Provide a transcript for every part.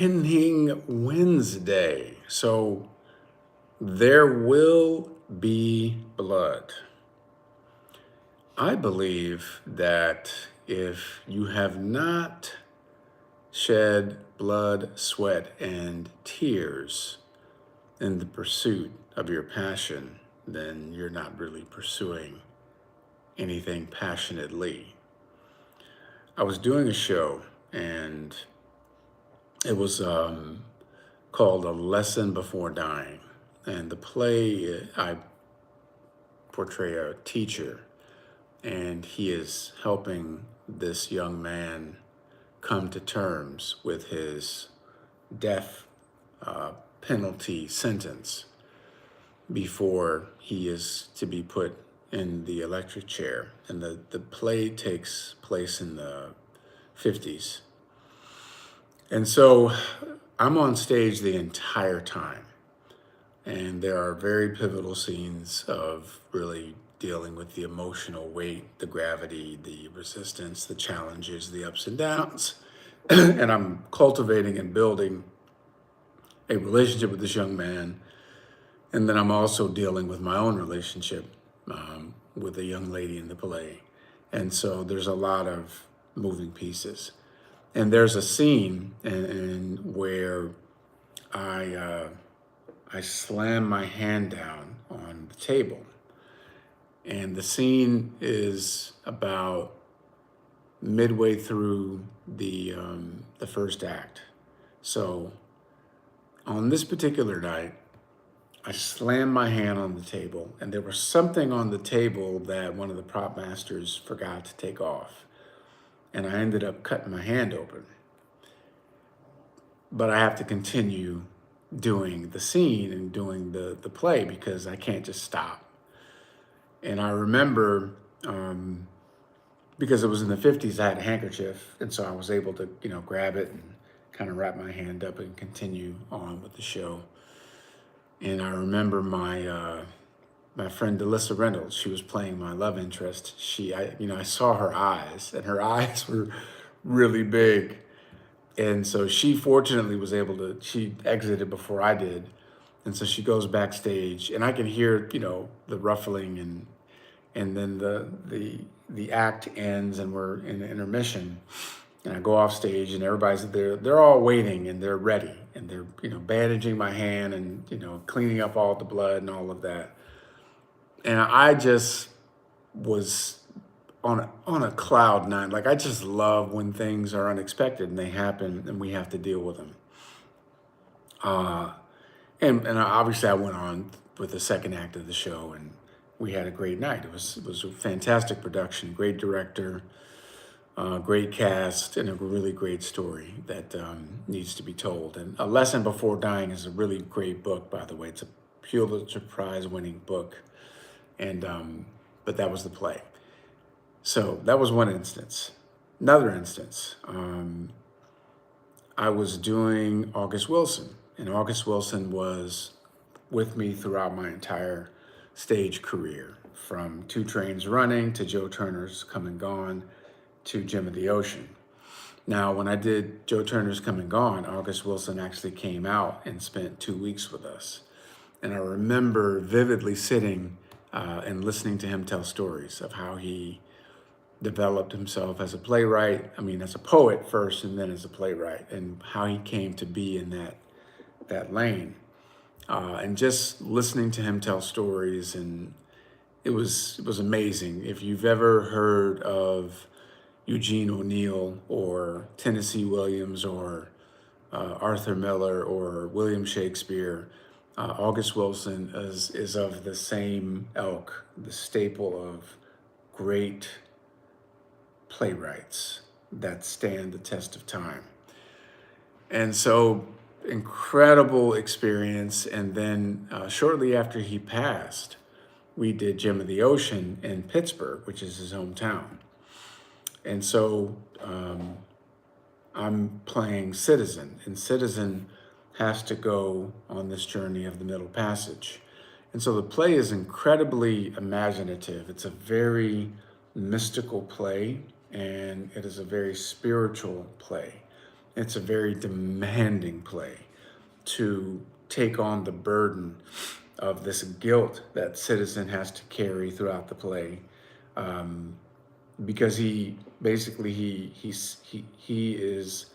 Ending Wednesday. So there will be blood. I believe that if you have not shed blood, sweat, and tears in the pursuit of your passion, then you're not really pursuing anything passionately. I was doing a show and it was called A Lesson Before Dying. And the play, I portray a teacher, and he is helping this young man come to terms with his death penalty sentence before he is to be put in the electric chair. And the play takes place in the 50s. And so I'm on stage the entire time. And there are very pivotal scenes of really dealing with the emotional weight, the gravity, the resistance, the challenges, the ups and downs. And I'm cultivating and building a relationship with this young man. And then I'm also dealing with my own relationship with a young lady in the play. And so there's a lot of moving pieces. And there's a scene where I slam my hand down on the table. And the scene is about midway through the first act. So on this particular night, I slammed my hand on the table, and there was something on the table that one of the prop masters forgot to take off. And I ended up cutting my hand open. But I have to continue doing the scene and doing the play because I can't just stop. And I remember, because it was in the 50s, I had a handkerchief. And so I was able to, grab it and kind of wrap my hand up and continue on with the show. And I remember my friend Delissa Reynolds, she was playing my love interest. I saw her eyes, and her eyes were really big. And so she fortunately was able to, she exited before I did. And so she goes backstage, and I can hear, the ruffling, and then the act ends and we're in intermission. And I go off stage, and everybody's there. They're all waiting, and they're ready, and they're bandaging my hand and cleaning up all the blood and all of that. And I just was on a cloud nine. Like, I just love when things are unexpected and they happen, and we have to deal with them. And obviously I went on with the second act of the show, and we had a great night. It was a fantastic production, great director. Great cast, and a really great story that needs to be told. And A Lesson Before Dying is a really great book, by the way. It's a Pulitzer Prize winning book. And but that was the play. So that was one instance. Another instance, I was doing August Wilson, and August Wilson was with me throughout my entire stage career, from Two Trains Running to Joe Turner's Come and Gone to Gem of the Ocean. Now, when I did Joe Turner's Come and Gone, August Wilson actually came out and spent 2 weeks with us. And I remember vividly sitting and listening to him tell stories of how he developed himself as a playwright. I mean, as a poet first, and then as a playwright, and how he came to be in that lane. And just listening to him tell stories, and it was amazing. If you've ever heard of Eugene O'Neill or Tennessee Williams or Arthur Miller or William Shakespeare, August Wilson is of the same ilk, the staple of great playwrights that stand the test of time. And so, incredible experience. And then shortly after he passed, we did Gem of the Ocean in Pittsburgh, which is his hometown. And so I'm playing Citizen, and Citizen has to go on this journey of the Middle Passage. And so the play is incredibly imaginative. It's a very mystical play, and it is a very spiritual play. It's a very demanding play to take on the burden of this guilt that Citizen has to carry throughout the play, um, because he basically he is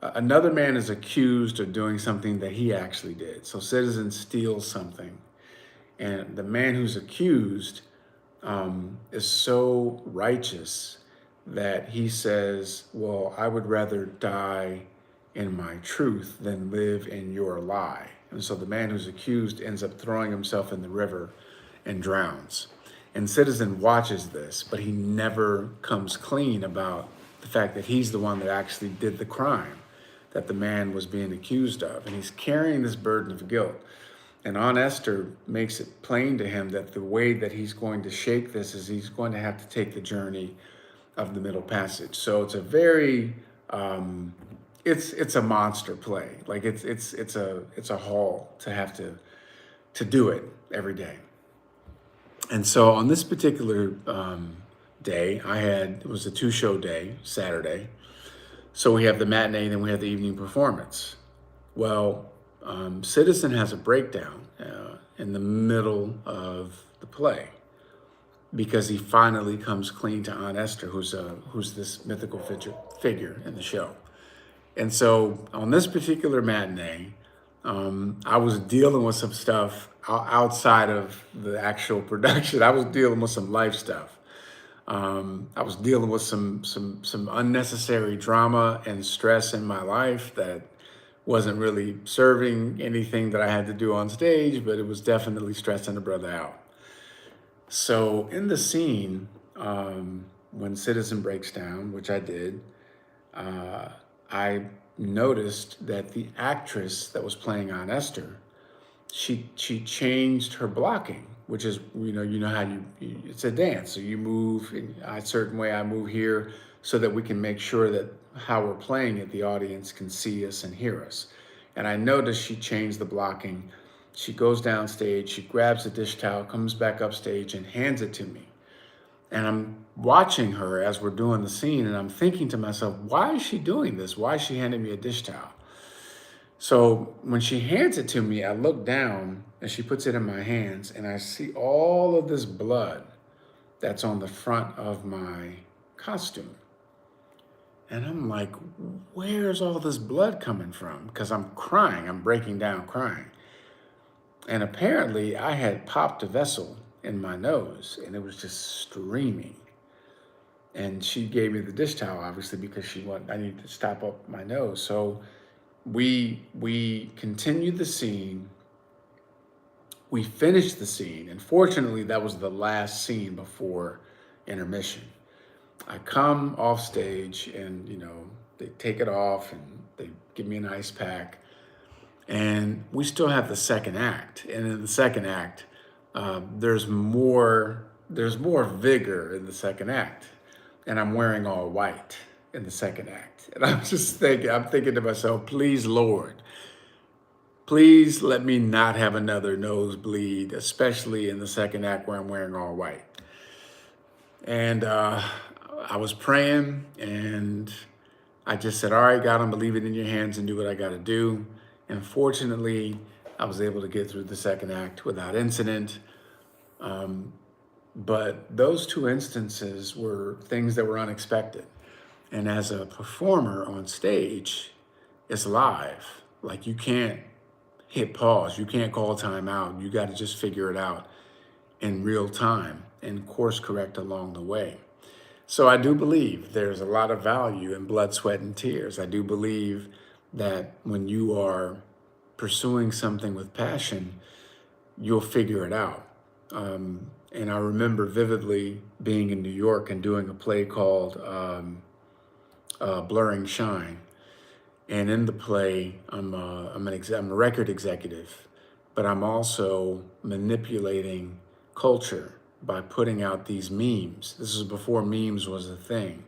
another man is accused of doing something that he actually did. So Citizen steals something, and the man who's accused is so righteous that he says, "Well, I would rather die in my truth than live in your lie." And so the man who's accused ends up throwing himself in the river and drowns. And Citizen watches this, but he never comes clean about the fact that he's the one that actually did the crime that the man was being accused of. And he's carrying this burden of guilt. And Aunt Esther makes it plain to him that the way that he's going to shake this is he's going to have to take the journey of the Middle Passage. So it's a very it's a monster play. Like it's a haul to have to do it every day. And so on this particular day, it was a 2-show day, Saturday. So we have the matinee, then we have the evening performance. Well, Citizen has a breakdown in the middle of the play because he finally comes clean to Aunt Esther, who's this mythical figure in the show. And so on this particular matinee, I was dealing with some stuff outside of the actual production. I was dealing with some life stuff. I was dealing with some unnecessary drama and stress in my life that wasn't really serving anything that I had to do on stage, but it was definitely stressing a brother out. So in the scene, when Citizen breaks down, which I did, I noticed that the actress that was playing Aunt Esther, she changed her blocking, which is you know how it's a dance, so you move in a certain way. I move here so that we can make sure that how we're playing it, the audience can see us and hear us. And I noticed she changed the blocking. She goes downstage, she grabs a dish towel, comes back upstage, and hands it to me. And I'm watching her as we're doing the scene, and I'm thinking to myself, why is she doing this? Why is she handing me a dish towel? So when she hands it to me, I look down and she puts it in my hands, and I see all of this blood that's on the front of my costume. And I'm like, where's all this blood coming from? Because I'm crying, I'm breaking down crying. And apparently I had popped a vessel in my nose and it was just streaming. And she gave me the dish towel, obviously, because I needed to stop up my nose. So we continued the scene. We finished the scene, and fortunately, that was the last scene before intermission. I come off stage, and they take it off, and they give me an ice pack, and we still have the second act. And in the second act, there's more vigor in the second act, and I'm wearing all white in the second act. And I'm thinking to myself, please, Lord, please let me not have another nosebleed, especially in the second act where I'm wearing all white. And I was praying, and I just said, all right, God, I'm gonna leave it in your hands and do what I gotta do. And fortunately, I was able to get through the second act without incident. But those two instances were things that were unexpected. And as a performer on stage, it's live. Like, you can't hit pause. You can't call time out. You got to just figure it out in real time and course correct along the way. So I do believe there's a lot of value in blood, sweat, and tears. I do believe that when you are pursuing something with passion, you'll figure it out. And I remember vividly being in New York and doing a play called Blurring Shine. And in the play, I'm a record executive, but I'm also manipulating culture by putting out these memes. This is before memes was a thing.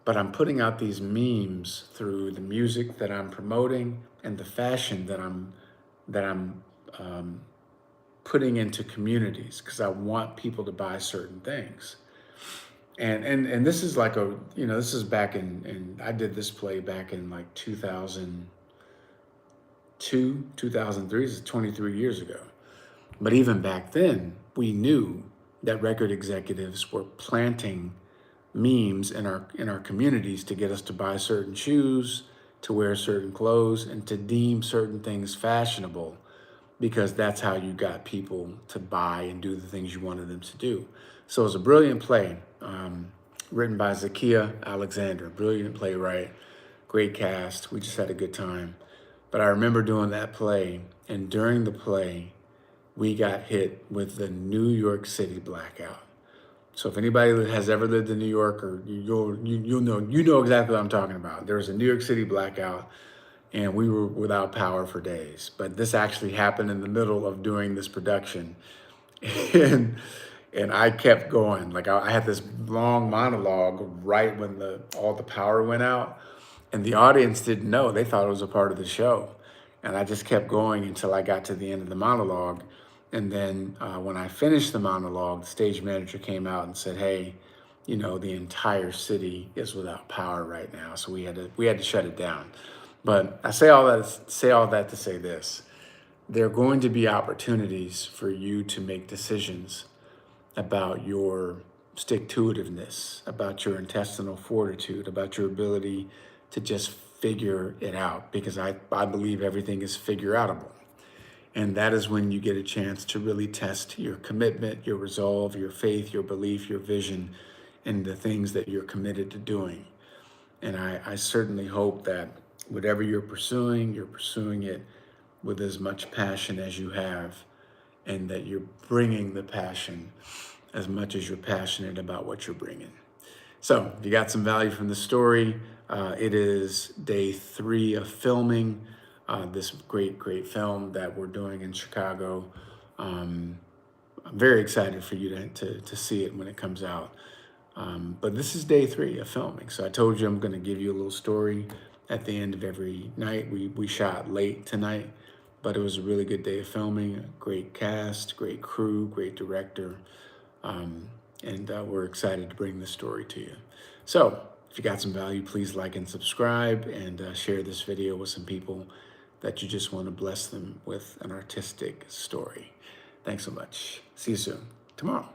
But I'm putting out these memes through the music that I'm promoting and the fashion that I'm putting into communities, because I want people to buy certain things. And this is like this is back in I did this play back in like 2002, 2003. This is 23 years ago. But even back then, we knew that record executives were planting memes in our communities to get us to buy certain shoes, to wear certain clothes, and to deem certain things fashionable, because that's how you got people to buy and do the things you wanted them to do. So it was a brilliant play, written by Zakiya Alexander, brilliant playwright, great cast. We just had a good time. But I remember doing that play, and during the play, we got hit with the New York City blackout. So if anybody that has ever lived in New York, or you'll know exactly what I'm talking about. There was a New York City blackout, and we were without power for days. But this actually happened in the middle of doing this production, and I kept going. Like I had this long monologue right when all the power went out, and the audience didn't know. They thought it was a part of the show, and I just kept going until I got to the end of the monologue. And then when I finished the monologue, the stage manager came out and said, "Hey, the entire city is without power right now, so we had to shut it down." But I say all that to say this: there are going to be opportunities for you to make decisions about your stick-to-itiveness, about your intestinal fortitude, about your ability to just figure it out, because I believe everything is figure outable. And that is when you get a chance to really test your commitment, your resolve, your faith, your belief, your vision, and the things that you're committed to doing. And I certainly hope that whatever you're pursuing it with as much passion as you have, and that you're bringing the passion as much as you're passionate about what you're bringing. So if you got some value from the story, it is day 3 of filming this great film that we're doing in Chicago. I'm very excited for you to see it when it comes out. But this is day 3 of filming. So I told you I'm going to give you a little story at the end of every night. We shot late tonight, but it was a really good day of filming. Great cast, great crew, great director. And we're excited to bring this story to you. So if you got some value, please like and subscribe, and share this video with some people that you just want to bless them with an artistic story. Thanks so much. See you soon. Tomorrow.